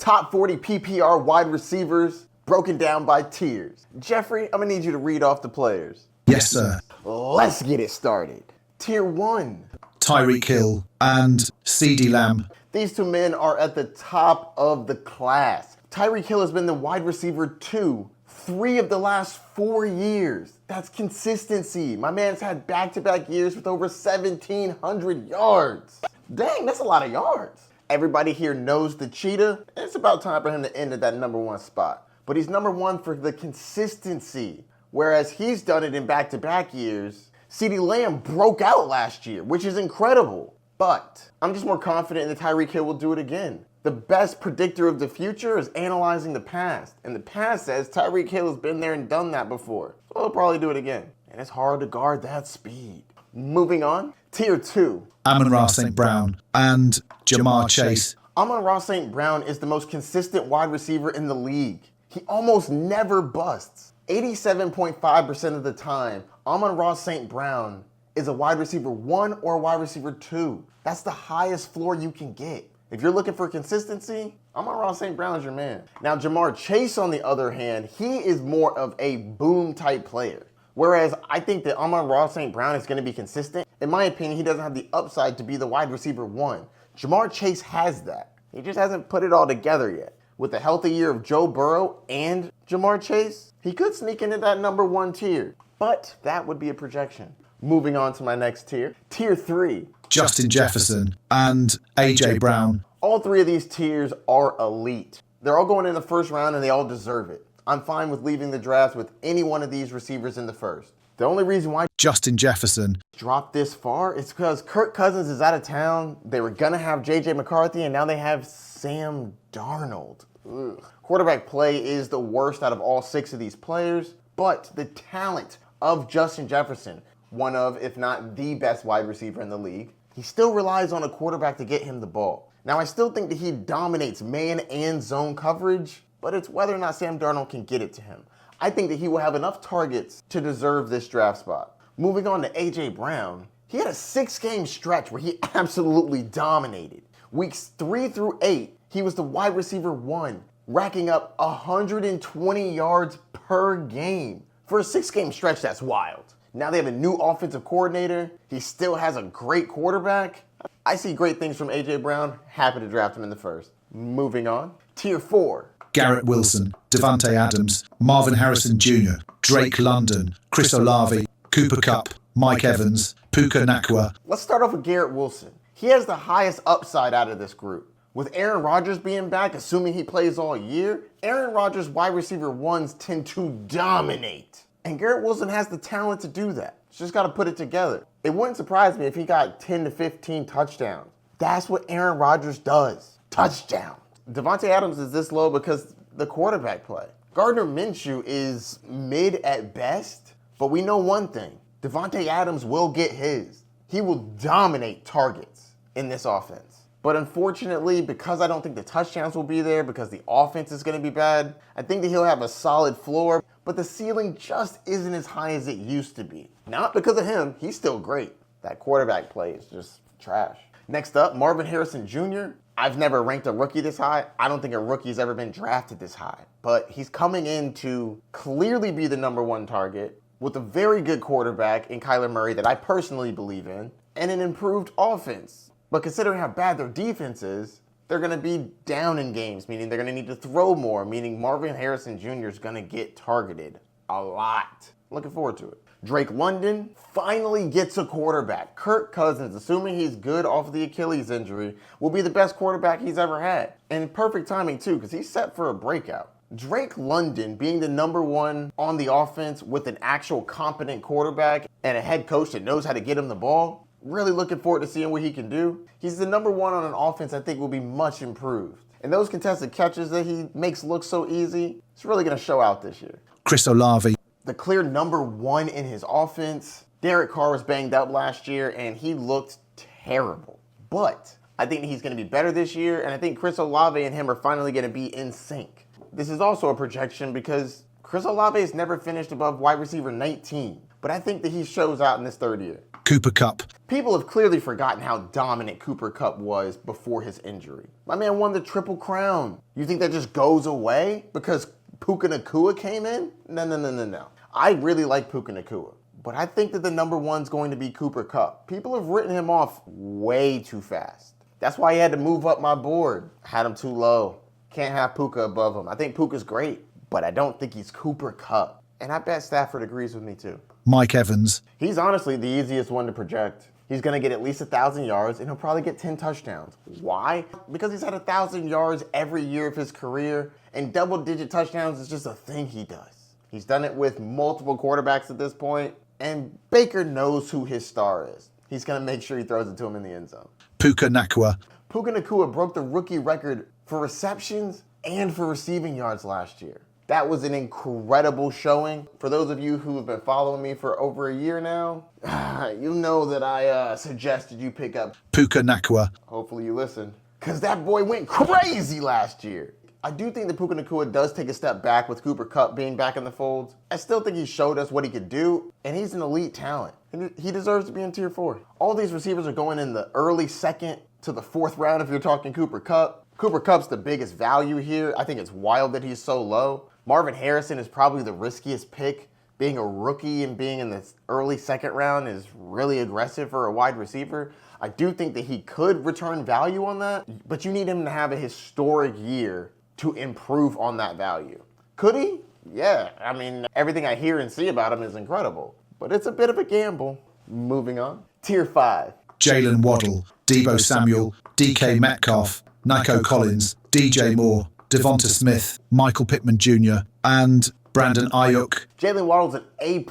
Top 40 PPR wide receivers broken down by tiers. Jeffrey, I'm gonna need you to read off the players. Yes, sir. Let's get it started. Tier 1. Tyreek Hill and CeeDee Lamb. These two men are at the top of the class. Tyreek Hill has been the wide receiver 2 3 of the last 4 years. That's consistency. My man's had back-to-back years with over 1,700 yards. Dang, that's a lot of yards. Everybody here knows the cheetah. It's about time for him to end at that number 1 spot. But he's number 1 for the consistency. Whereas he's done it in back-to-back years. CeeDee Lamb broke out last year, which is incredible. But I'm just more confident that Tyreek Hill will do it again. The best predictor of the future is analyzing the past. And the past says Tyreek Hill has been there and done that before. So he'll probably do it again. And it's hard to guard that speed. Moving on, Tier 2. Amon-Ra St. Brown and Jamar Chase. Amon-Ra St. Brown is the most consistent wide receiver in the league. He almost never busts. 87.5% of the time, Amon-Ra St. Brown is a wide receiver 1 or a wide receiver 2. That's the highest floor you can get. If you're looking for consistency, Amon-Ra St. Brown is your man. Now, Jamar Chase, on the other hand, he is more of a boom type player. Whereas I think that Amon-Ra St. Brown is going to be consistent. In my opinion, he doesn't have the upside to be the wide receiver 1. Jamar Chase has that. He just hasn't put it all together yet. With a healthy year of Joe Burrow and Jamar Chase, he could sneak into that number 1 tier. But that would be a projection. Moving on to my next tier. Tier 3. Justin Jefferson and A.J. Brown. All 3 of these tiers are elite. They're all going in the first round and they all deserve it. I'm fine with leaving the draft with any one of these receivers in the first. The only reason why Justin Jefferson dropped this far is because Kirk Cousins is out of town. They were going to have J.J. McCarthy and now they have Sam Darnold. Ugh. Quarterback play is the worst out of all 6 of these players, but the talent of Justin Jefferson, one of, if not the best wide receiver in the league, he still relies on a quarterback to get him the ball. Now, I still think that he dominates man and zone coverage, but it's whether or not Sam Darnold can get it to him. I think that he will have enough targets to deserve this draft spot. Moving on to A.J. Brown, he had a 6-game stretch where he absolutely dominated. Weeks 3 through 8, he was the wide receiver 1, racking up 120 yards per game. For a 6-game stretch, that's wild. Now they have a new offensive coordinator. He still has a great quarterback. I see great things from A.J. Brown. Happy to draft him in the first. Moving on. Tier 4. Garrett Wilson, Devontae Adams, Marvin Harrison Jr., Drake London, Chris Olave, Cooper Kupp, Mike Evans, Puka Nacua. Let's start off with Garrett Wilson. He has the highest upside out of this group. With Aaron Rodgers being back, assuming he plays all year, Aaron Rodgers' wide receiver 1s tend to dominate. And Garrett Wilson has the talent to do that. He's just got to put it together. It wouldn't surprise me if he got 10 to 15 touchdowns. That's what Aaron Rodgers does. Touchdowns. Devontae Adams is this low because the quarterback play. Gardner Minshew is mid at best, but we know one thing. Devontae Adams will get his. He will dominate targets in this offense. But unfortunately, because I don't think the touchdowns will be there, because the offense is going to be bad, I think that he'll have a solid floor, but the ceiling just isn't as high as it used to be. Not because of him, he's still great. That quarterback play is just trash. Next up, Marvin Harrison Jr. I've never ranked a rookie this high. I don't think a rookie's ever been drafted this high. But he's coming in to clearly be the number 1 target with a very good quarterback in Kyler Murray that I personally believe in, and an improved offense. But considering how bad their defense is, they're going to be down in games, meaning they're going to need to throw more, meaning Marvin Harrison Jr. is going to get targeted a lot. Looking forward to it. Drake London finally gets a quarterback. Kirk Cousins, assuming he's good off of the Achilles injury, will be the best quarterback he's ever had. And perfect timing too, because he's set for a breakout. Drake London being the number 1 on the offense with an actual competent quarterback and a head coach that knows how to get him the ball, really looking forward to seeing what he can do. He's the number 1 on an offense I think will be much improved. And those contested catches that he makes look so easy, it's really going to show out this year. Chris Olave. The clear number 1 in his offense. Derek Carr was banged up last year and he looked terrible. But I think he's going to be better this year, and I think Chris Olave and him are finally going to be in sync. This is also a projection because Chris Olave has never finished above wide receiver 19, but I think that he shows out in this 3rd year. Cooper Kupp. People have clearly forgotten how dominant Cooper Kupp was before his injury. My man won the Triple Crown. You think that just goes away because Puka Nacua came in? No. I really like Puka Nacua, but I think that the number one's going to be Cooper Kupp. People have written him off way too fast. That's why he had to move up my board. Had him too low. Can't have Puka above him. I think Puka's great, but I don't think he's Cooper Kupp. And I bet Stafford agrees with me too. Mike Evans. He's honestly the easiest one to project. He's going to get at least 1,000 yards, and he'll probably get 10 touchdowns. Why? Because he's had 1,000 yards every year of his career, and double-digit touchdowns is just a thing he does. He's done it with multiple quarterbacks at this point, and Baker knows who his star is. He's going to make sure he throws it to him in the end zone. Puka Nacua. Puka Nacua broke the rookie record for receptions and for receiving yards last year. That was an incredible showing. For those of you who have been following me for over a year now, you know that I suggested you pick up Puka Nacua. Hopefully you listened, because that boy went crazy last year. I do think that Puka Nacua does take a step back with Cooper Kupp being back in the fold. I still think he showed us what he could do, and he's an elite talent. He deserves to be in tier 4. All these receivers are going in the early second to the 4th round if you're talking Cooper Kupp. Cooper Kupp's the biggest value here. I think it's wild that he's so low. Marvin Harrison is probably the riskiest pick. Being a rookie and being in the early 2nd round is really aggressive for a wide receiver. I do think that he could return value on that, but you need him to have a historic year to improve on that value. Could he? Yeah, I mean, everything I hear and see about him is incredible, but it's a bit of a gamble. Moving on. Tier 5. Jalen Waddle, Deebo Samuel, DK Metcalf, Nico Collins, DJ Moore, Devonta Smith, Michael Pittman Jr., and Brandon Ayuk. Jalen Waddle's an A+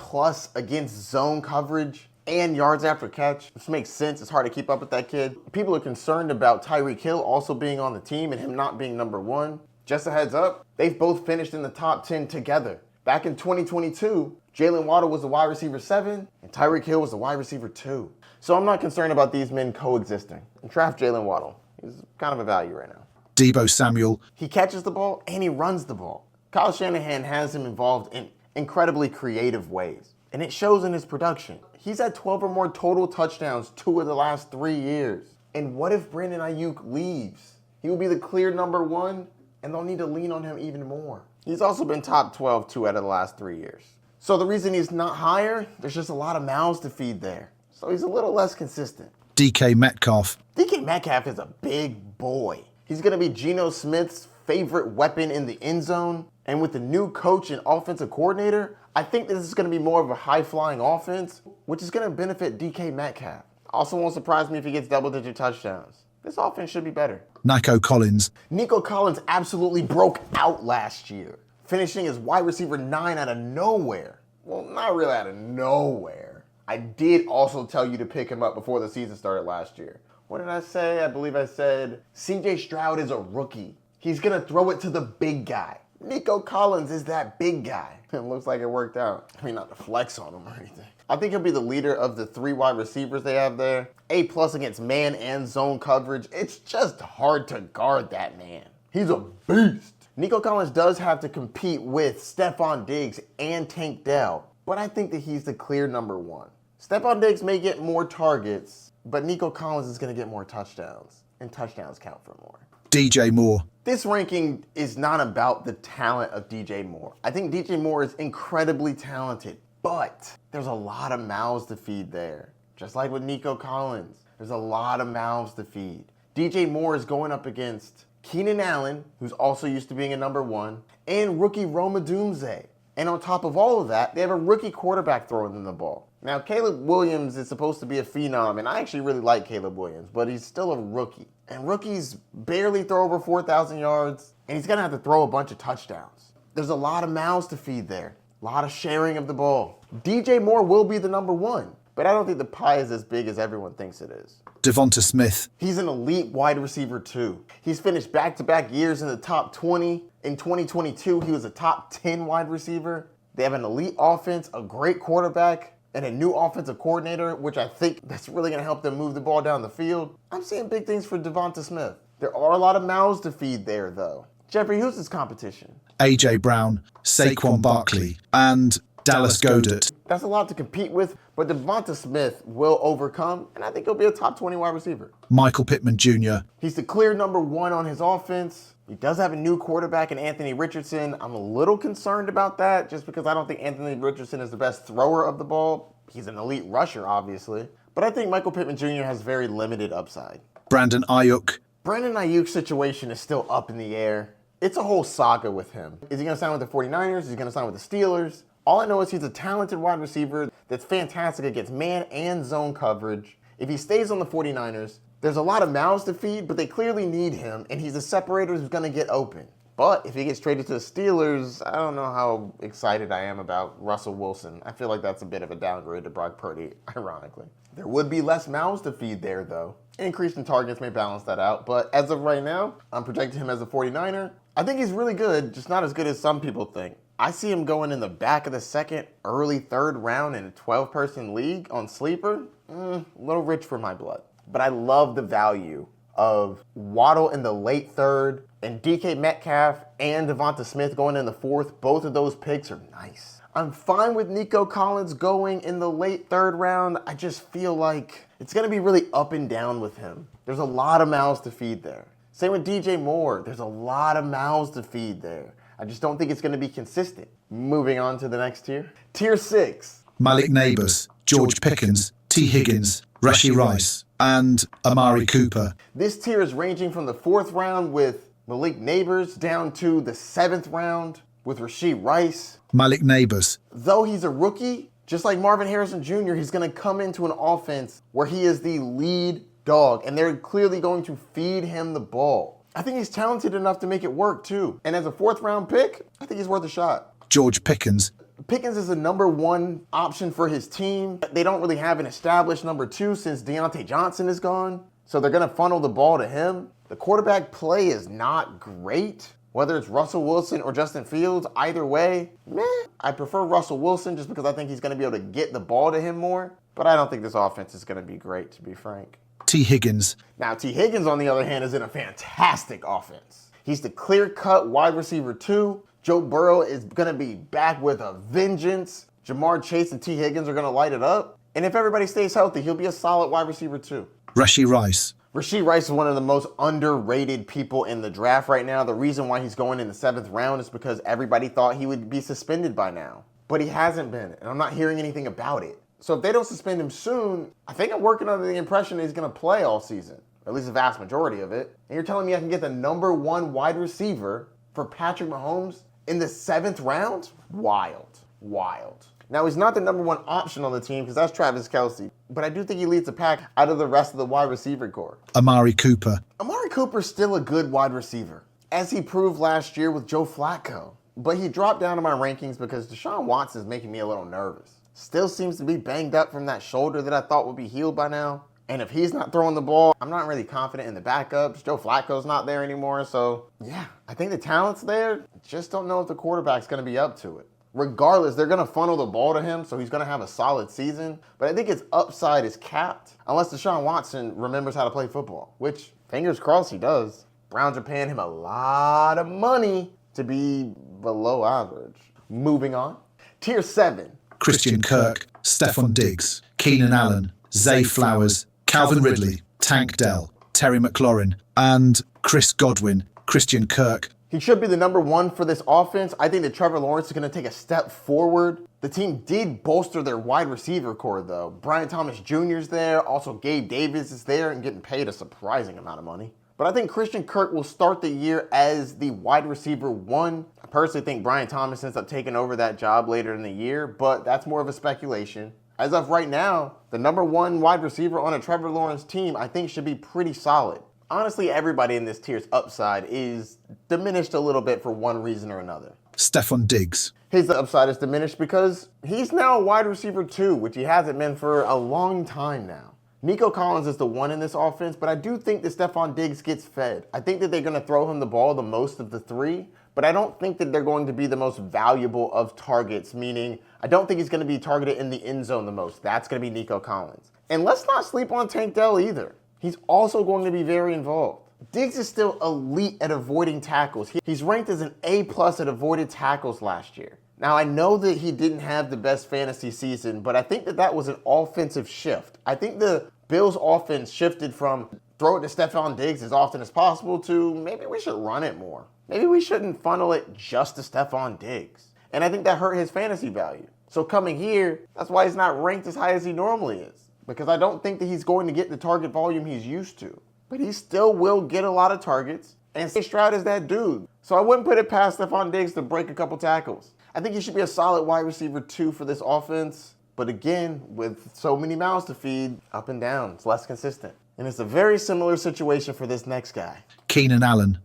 against zone coverage and yards after catch. This makes sense. It's hard to keep up with that kid. People are concerned about Tyreek Hill also being on the team and him not being number 1. Just a heads up, they've both finished in the top 10 together. Back in 2022, Jalen Waddle was the wide receiver 7 and Tyreek Hill was the wide receiver 2. So I'm not concerned about these men coexisting. And draft Jalen Waddle. He's kind of a value right now. Deebo Samuel. He catches the ball and he runs the ball. Kyle Shanahan has him involved in incredibly creative ways, and it shows in his production. He's had 12 or more total touchdowns 2 of the last 3 years. And what if Brandon Ayuk leaves? He will be the clear number 1, and they'll need to lean on him even more. He's also been top 12 2 out of the last 3 years. So the reason he's not higher, there's just a lot of mouths to feed there. So he's a little less consistent. DK Metcalf. DK Metcalf is a big boy. He's going to be Geno Smith's favorite weapon in the end zone. And with the new coach and offensive coordinator, I think this is going to be more of a high-flying offense, which is going to benefit DK Metcalf. Also won't surprise me if he gets double-digit touchdowns. This offense should be better. Nico Collins. Nico Collins absolutely broke out last year, finishing as wide receiver 9 out of nowhere. Well, not really out of nowhere. I did also tell you to pick him up before the season started last year. What did I say? I believe I said CJ Stroud is a rookie. He's going to throw it to the big guy. Nico Collins is that big guy. It looks like it worked out. I mean, not to flex on him or anything. I think he'll be the leader of the 3 wide receivers they have there. A+ against man and zone coverage. It's just hard to guard that man. He's a beast. Nico Collins does have to compete with Stephon Diggs and Tank Dell, but I think that he's the clear number 1. Stephon Diggs may get more targets, but Nico Collins is going to get more touchdowns, and touchdowns count for more. DJ Moore. This ranking is not about the talent of DJ Moore. I think DJ Moore is incredibly talented, but there's a lot of mouths to feed there. Just like with Nico Collins, there's a lot of mouths to feed. DJ Moore is going up against Keenan Allen, who's also used to being a number 1, and rookie Roma Dunze. And on top of all of that, they have a rookie quarterback throwing them the ball. Now, Caleb Williams is supposed to be a phenom, and I actually really like Caleb Williams, but he's still a rookie. And rookies barely throw over 4,000 yards, and he's going to have to throw a bunch of touchdowns. There's a lot of mouths to feed there, a lot of sharing of the ball. DJ Moore will be the number 1, but I don't think the pie is as big as everyone thinks it is. Devonta Smith. He's an elite wide receiver too. He's finished back-to-back years in the top 20. In 2022, he was a top 10 wide receiver. They have an elite offense, a great quarterback, and a new offensive coordinator, which I think that's really going to help them move the ball down the field. I'm seeing big things for Devonta Smith. There are a lot of mouths to feed there, though. Jeffrey, who's his competition? AJ Brown, Saquon Barkley, and Dallas Goedert. That's a lot to compete with, but Devonta Smith will overcome, and I think he'll be a top 20 wide receiver. Michael Pittman Jr. He's the clear number 1 on his offense. He does have a new quarterback in Anthony Richardson. I'm a little concerned about that just because I don't think Anthony Richardson is the best thrower of the ball. He's an elite rusher, obviously. But I think Michael Pittman Jr. has very limited upside. Brandon Ayuk. Brandon Ayuk's situation is still up in the air. It's a whole saga with him. Is he going to sign with the 49ers? Is he going to sign with the Steelers? All I know is he's a talented wide receiver that's fantastic against man and zone coverage. If he stays on the 49ers, there's a lot of mouths to feed, but they clearly need him, and he's a separator who's going to get open. But if he gets traded to the Steelers, I don't know how excited I am about Russell Wilson. I feel like that's a bit of a downgrade to Brock Purdy, ironically. There would be less mouths to feed there, though. Increase in targets may balance that out, but as of right now, I'm projecting him as a 49er. I think he's really good, just not as good as some people think. I see him going in the back of the second, early third round in a 12-person league on Sleeper. A little rich for my blood. But I love the value of Waddle in the late third and DK Metcalf and Devonta Smith going in the fourth. Both of those picks are nice. I'm fine with Nico Collins going in the late third round. I just feel like it's going to be really up and down with him. There's a lot of mouths to feed there. Same with DJ Moore. There's a lot of mouths to feed there. I just don't think it's going to be consistent. Moving on to the next tier. Tier 6. Malik Neighbors, George Pickens, T. Higgins, Rashee Rice, and Amari Cooper. This tier is ranging from the 4th round with Malik Neighbors down to the 7th round with Rashee Rice. Malik Neighbors. Though he's a rookie, just like Marvin Harrison Jr., he's going to come into an offense where he is the lead dog, and they're clearly going to feed him the ball. I think he's talented enough to make it work, too. And as a 4th round pick, I think he's worth a shot. George Pickens. Pickens is the number 1 option for his team. They don't really have an established number 2 since Deontay Johnson is gone. So they're going to funnel the ball to him. The quarterback play is not great. Whether it's Russell Wilson or Justin Fields, either way, meh. I prefer Russell Wilson just because I think he's going to be able to get the ball to him more. But I don't think this offense is going to be great, to be frank. T. Higgins. Now, T. Higgins, on the other hand, is in a fantastic offense. He's the clear-cut wide receiver 2. Joe Burrow is going to be back with a vengeance. Jamar Chase and T. Higgins are going to light it up. And if everybody stays healthy, he'll be a solid wide receiver 2. Rashee Rice. Rashee Rice is one of the most underrated people in the draft right now. The reason why he's going in the 7th round is because everybody thought he would be suspended by now. But he hasn't been, and I'm not hearing anything about it. So if they don't suspend him soon, I think I'm working under the impression that he's going to play all season, or at least the vast majority of it. And you're telling me I can get the number 1 wide receiver for Patrick Mahomes in the 7th round? Wild. Wild. Now, he's not the number 1 option on the team because that's Travis Kelce, but I do think he leads the pack out of the rest of the wide receiver core. Amari Cooper. Amari Cooper's still a good wide receiver, as he proved last year with Joe Flacco. But he dropped down to my rankings because Deshaun Watson is making me a little nervous. Still seems to be banged up from that shoulder that I thought would be healed by now. And if he's not throwing the ball, I'm not really confident in the backups. Joe Flacco's not there anymore. So, yeah, I think the talent's there. Just don't know if the quarterback's going to be up to it. Regardless, they're going to funnel the ball to him, so he's going to have a solid season. But I think his upside is capped unless Deshaun Watson remembers how to play football, which, fingers crossed, he does. Browns are paying him a lot of money to be below average. Moving on. Tier 7. Christian Kirk, Stephon Diggs, Keenan Allen, Zay Flowers, Calvin Ridley, Tank Dell, Terry McLaurin, and Chris Godwin. Christian Kirk. He should be the number 1 for this offense. I think that Trevor Lawrence is going to take a step forward. The team did bolster their wide receiver core, though. Brian Thomas Jr. is there. Also, Gabe Davis is there and getting paid a surprising amount of money. But I think Christian Kirk will start the year as the wide receiver 1. I personally think Brian Thomas ends up taking over that job later in the year, but that's more of a speculation. As of right now, the number 1 wide receiver on a Trevor Lawrence team I think should be pretty solid. Honestly, everybody in this tier's upside is diminished a little bit for one reason or another. Stephon Diggs. His upside is diminished because he's now a wide receiver 2, which he hasn't been for a long time now. Nico Collins is the 1 in this offense, but I do think that Stephon Diggs gets fed. I think that they're going to throw him the ball the most of the 3, but I don't think that they're going to be the most valuable of targets, meaning I don't think he's going to be targeted in the end zone the most. That's going to be Nico Collins. And let's not sleep on Tank Dell either. He's also going to be very involved. Diggs is still elite at avoiding tackles. He's ranked as an A+ at avoided tackles last year. Now, I know that he didn't have the best fantasy season, but I think that was an offensive shift. I think the Bills' offense shifted from throw it to Stephon Diggs as often as possible to maybe we should run it more. Maybe we shouldn't funnel it just to Stephon Diggs. And I think that hurt his fantasy value. So coming here, that's why he's not ranked as high as he normally is. Because I don't think that he's going to get the target volume he's used to. But he still will get a lot of targets. And C.J. Stroud is that dude. So I wouldn't put it past Stephon Diggs to break a couple tackles. I think he should be a solid wide receiver 2 for this offense. But again, with so many mouths to feed, up and down, it's less consistent. And it's a very similar situation for this next guy. Keenan Allen.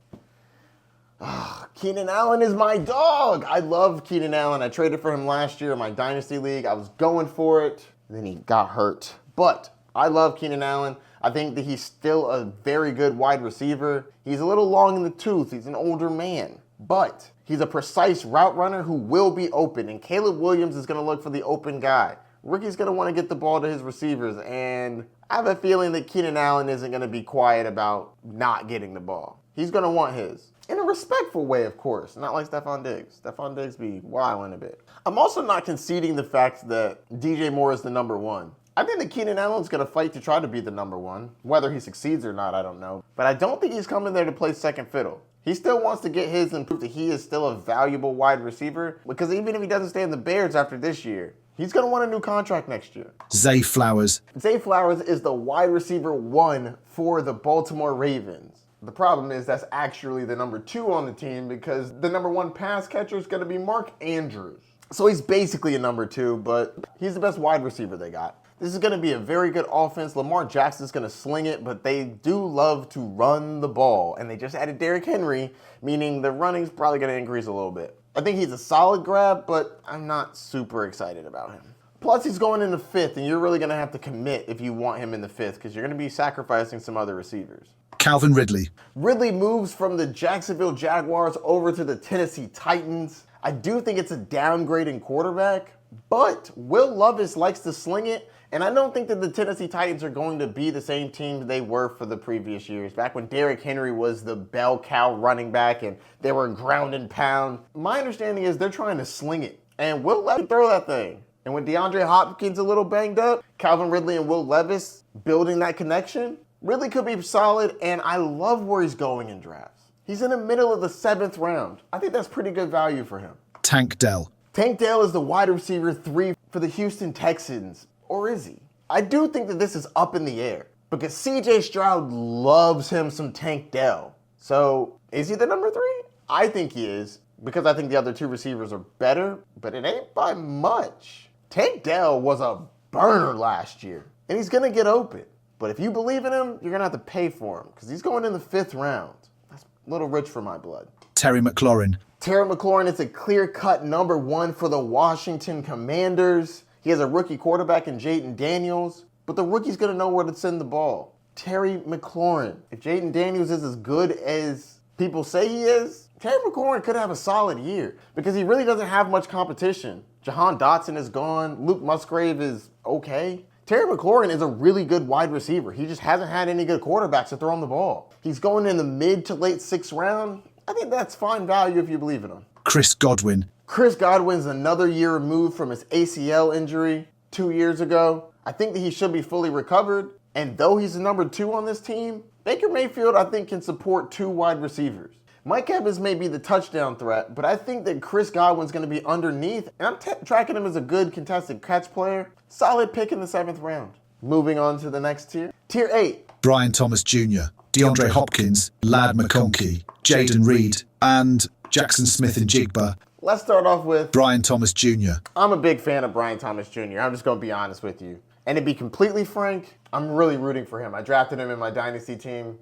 Keenan Allen is my dog. I love Keenan Allen. I traded for him last year in my Dynasty League. I was going for it, and then he got hurt. But I love Keenan Allen. I think that he's still a very good wide receiver. He's a little long in the tooth. He's an older man. But he's a precise route runner who will be open. And Caleb Williams is going to look for the open guy. Rickie's going to want to get the ball to his receivers. And I have a feeling that Keenan Allen isn't going to be quiet about not getting the ball. He's going to want his. In a respectful way, of course. Not like Stephon Diggs. Stephon Diggs be wilding a bit. I'm also not conceding the fact that DJ Moore is the number 1. I think that Keenan Allen's going to fight to try to be the number 1. Whether he succeeds or not, I don't know. But I don't think he's coming there to play second fiddle. He still wants to get his and prove that he is still a valuable wide receiver. Because even if he doesn't stay in the Bears after this year, he's going to want a new contract next year. Zay Flowers. Zay Flowers is the wide receiver 1 for the Baltimore Ravens. The problem is that's actually the number 2 on the team because the number 1 pass catcher is going to be Mark Andrews. So he's basically a number 2, but he's the best wide receiver they got. This is going to be a very good offense. Lamar Jackson's going to sling it, but they do love to run the ball. And they just added Derrick Henry, meaning the running's probably going to increase a little bit. I think he's a solid grab, but I'm not super excited about him. Plus, he's going in the 5th, and you're really going to have to commit if you want him in the 5th because you're going to be sacrificing some other receivers. Calvin Ridley. Ridley moves from the Jacksonville Jaguars over to the Tennessee Titans. I do think it's a downgrade in quarterback, but Will Levis likes to sling it, and I don't think that the Tennessee Titans are going to be the same team they were for the previous years, back when Derrick Henry was the bell cow running back and they were ground and pound. My understanding is they're trying to sling it, and Will Levis throw that thing. And with DeAndre Hopkins a little banged up, Calvin Ridley and Will Levis building that connection, Ridley could be solid, and I love where he's going in drafts. He's in the middle of the 7th round. I think that's pretty good value for him. Tank Dell. Tank Dell is the wide receiver 3 for the Houston Texans. Or is he? I do think that this is up in the air because C.J. Stroud loves him some Tank Dell. So is he the number 3? I think he is because I think the other 2 receivers are better, but it ain't by much. Tank Dell was a burner last year, and he's going to get open. But if you believe in him, you're going to have to pay for him because he's going in the 5th round. That's a little rich for my blood. Terry McLaurin. Terry McLaurin is a clear-cut number 1 for the Washington Commanders. He has a rookie quarterback in Jaden Daniels, but the rookie's going to know where to send the ball. Terry McLaurin. If Jaden Daniels is as good as people say he is, Terry McLaurin could have a solid year because he really doesn't have much competition. Jahan Dotson is gone. Luke Musgrave is okay. Terry McLaurin is a really good wide receiver. He just hasn't had any good quarterbacks to throw him the ball. He's going in the mid to late 6th round. I think that's fine value if you believe in him. Chris Godwin. Chris Godwin's another year removed from his ACL injury 2 years ago. I think that he should be fully recovered. And though he's the number 2 on this team, Baker Mayfield, I think, can support 2 wide receivers. Mike Evans may be the touchdown threat, but I think that Chris Godwin's going to be underneath, and I'm tracking him as a good contested catch player. Solid pick in the 7th round. Moving on to the next tier. Tier 8. Brian Thomas Jr., DeAndre Hopkins, Lad McConkey, Jaden Reed, and Jackson Smith and Jigba. Let's start off with Brian Thomas Jr. I'm a big fan of Brian Thomas Jr. I'm just going to be honest with you. And to be completely frank, I'm really rooting for him. I drafted him in my Dynasty team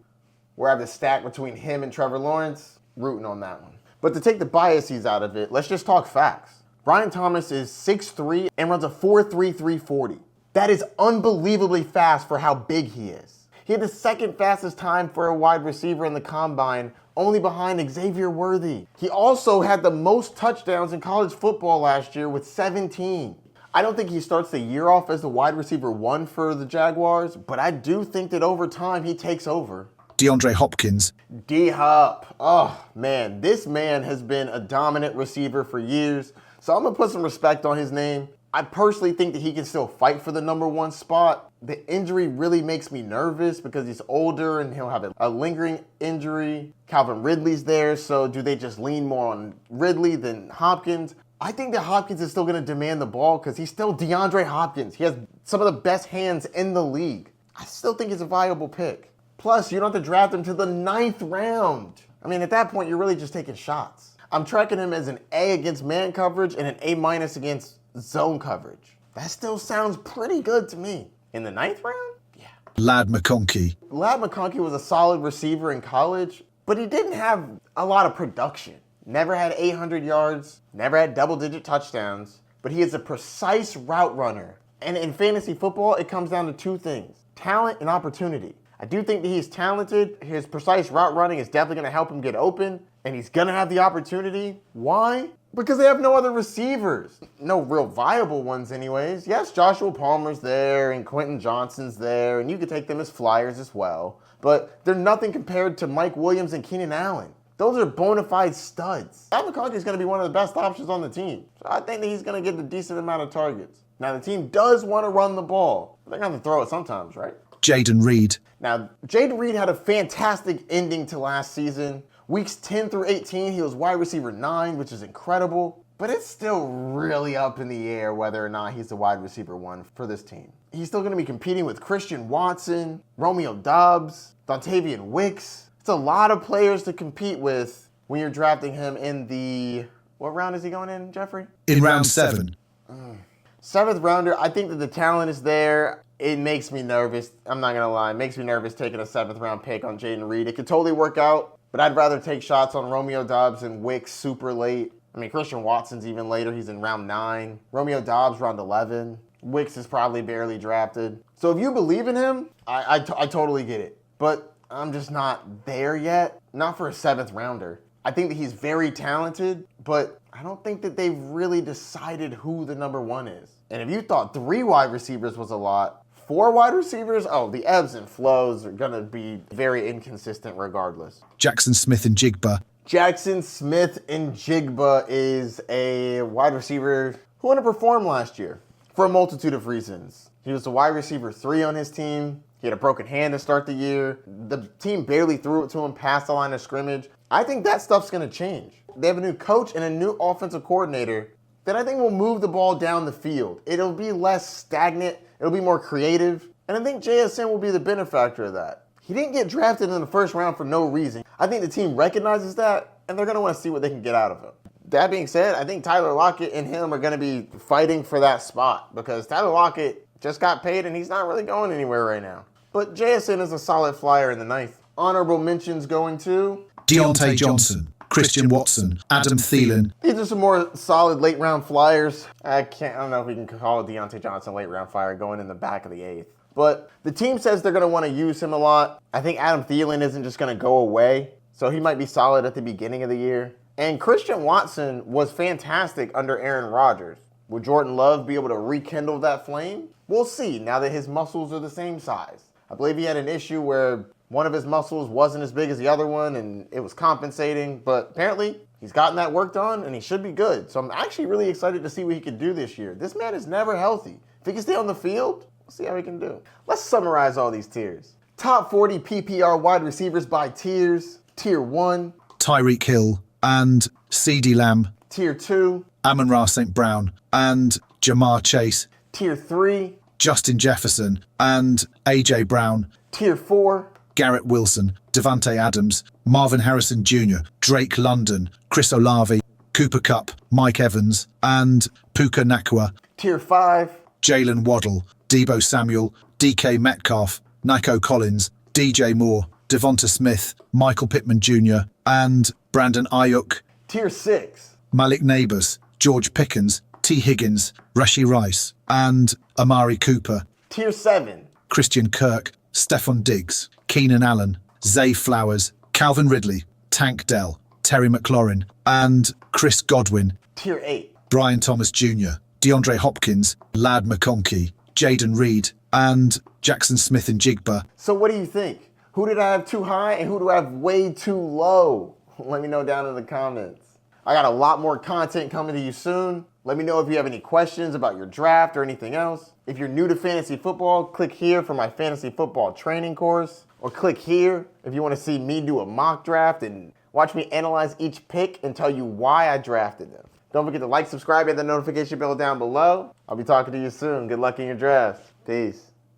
where I have the stack between him and Trevor Lawrence. Rooting on that one. But to take the biases out of it, let's just talk facts. Brian Thomas is 6'3" and runs a 4.33 40. That is unbelievably fast for how big he is. He had the 2nd fastest time for a wide receiver in the combine, only behind Xavier Worthy. He also had the most touchdowns in college football last year with 17. I don't think he starts the year off as the wide receiver 1 for the Jaguars, but I do think that over time he takes over. DeAndre Hopkins, D-Hop. Oh, man. This man has been a dominant receiver for years, so I'm going to put some respect on his name. I personally think that he can still fight for the number 1 spot. The injury really makes me nervous because he's older and he'll have a lingering injury. Calvin Ridley's there, so do they just lean more on Ridley than Hopkins? I think that Hopkins is still going to demand the ball because he's still DeAndre Hopkins. He has some of the best hands in the league. I still think he's a viable pick. Plus, you don't have to draft him to the 9th round. I mean, at that point, you're really just taking shots. I'm tracking him as an A against man coverage and an A- against zone coverage. That still sounds pretty good to me. In the 9th round? Yeah. Ladd McConkey. Ladd McConkey was a solid receiver in college, but he didn't have a lot of production. Never had 800 yards, never had double-digit touchdowns, but he is a precise route runner. And in fantasy football, it comes down to 2 things: talent and opportunity. I do think that he's talented. His precise route running is definitely going to help him get open, and he's going to have the opportunity. Why? Because they have no other receivers. No real viable ones anyways. Yes, Joshua Palmer's there, and Quentin Johnson's there, and you could take them as flyers as well. But they're nothing compared to Mike Williams and Keenan Allen. Those are bona fide studs. Ladd McConkey is going to be one of the best options on the team. So I think that he's going to get a decent amount of targets. Now, the team does want to run the ball. They're going to have to throw it sometimes, right? Jaden Reed. Now, Jaden Reed had a fantastic ending to last season. Weeks 10 through 18, he was wide receiver 9, which is incredible. But it's still really up in the air whether or not he's the wide receiver 1 for this team. He's still going to be competing with Christian Watson, Romeo Doubs, Dontavian Wicks. It's a lot of players to compete with when you're drafting him in the... What round is he going in, Jeffrey? In round 7. 7th rounder. I think that the talent is there. It makes me nervous. I'm not going to lie. It makes me nervous taking a 7th round pick on Jaden Reed. It could totally work out, but I'd rather take shots on Romeo Doubs and Wicks super late. I mean, Christian Watson's even later. He's in round 9. Romeo Doubs, round 11. Wicks is probably barely drafted. So if you believe in him, I totally get it. But I'm just not there yet. Not for a 7th rounder. I think that he's very talented, but I don't think that they've really decided who the number 1 is. And if you thought 3 wide receivers was a lot, 4 wide receivers, the ebbs and flows are going to be very inconsistent regardless. Jackson Smith-Njigba. Jackson Smith-Njigba is a wide receiver who underperformed last year for a multitude of reasons. He was the wide receiver 3 on his team. He had a broken hand to start the year. The team barely threw it to him past the line of scrimmage. I think that stuff's going to change. They have a new coach and a new offensive coordinator that I think will move the ball down the field. It'll be less stagnant. It'll be more creative. And I think JSN will be the benefactor of that. He didn't get drafted in the 1st round for no reason. I think the team recognizes that, and they're going to want to see what they can get out of him. That being said, I think Tyler Lockett and him are going to be fighting for that spot because Tyler Lockett just got paid and he's not really going anywhere right now. But JSN is a solid flyer in the 9th. Honorable mentions going to Deontay Johnson, Christian Watson, Adam Thielen. These are some more solid late round flyers. I don't know if we can call Deontay Johnson late round flyer going in the back of the 8th. But the team says they're going to want to use him a lot. I think Adam Thielen isn't just going to go away. So he might be solid at the beginning of the year. And Christian Watson was fantastic under Aaron Rodgers. Will Jordan Love be able to rekindle that flame? We'll see now that his muscles are the same size. I believe he had an issue where one of his muscles wasn't as big as the other one and it was compensating. But apparently he's gotten that worked on and he should be good. So I'm actually really excited to see what he can do this year. This man is never healthy. If he can stay on the field, we'll see how he can do. Let's summarize all these tiers. Top 40 PPR wide receivers by tiers. Tier 1. Tyreek Hill and CeeDee Lamb. Tier 2. Amon-Ra St. Brown and Jamar Chase. Tier 3. Justin Jefferson and A.J. Brown. Tier 4. Garrett Wilson, Devontae Adams, Marvin Harrison Jr., Drake London, Chris Olave, Cooper Kupp, Mike Evans, and Puka Nacua. Tier 5. Jalen Waddle, Deebo Samuel, DK Metcalf, Nico Collins, DJ Moore, Devonta Smith, Michael Pittman Jr., and Brandon Ayuk. Tier 6. Malik Nabers, George Pickens, T. Higgins, Rashee Rice, and Amari Cooper. Tier 7. Christian Kirk, Stephon Diggs, Keenan Allen, Zay Flowers, Calvin Ridley, Tank Dell, Terry McLaurin, and Chris Godwin. Tier 8. Brian Thomas Jr., DeAndre Hopkins, Ladd McConkey, Jaden Reed, and Jackson Smith-Njigba. So what do you think? Who did I have too high and who do I have way too low? Let me know down in the comments. I got a lot more content coming to you soon. Let me know if you have any questions about your draft or anything else. If you're new to fantasy football, click here for my fantasy football training course. Or click here if you want to see me do a mock draft and watch me analyze each pick and tell you why I drafted them. Don't forget to like, subscribe, and the notification bell down below. I'll be talking to you soon. Good luck in your drafts. Peace.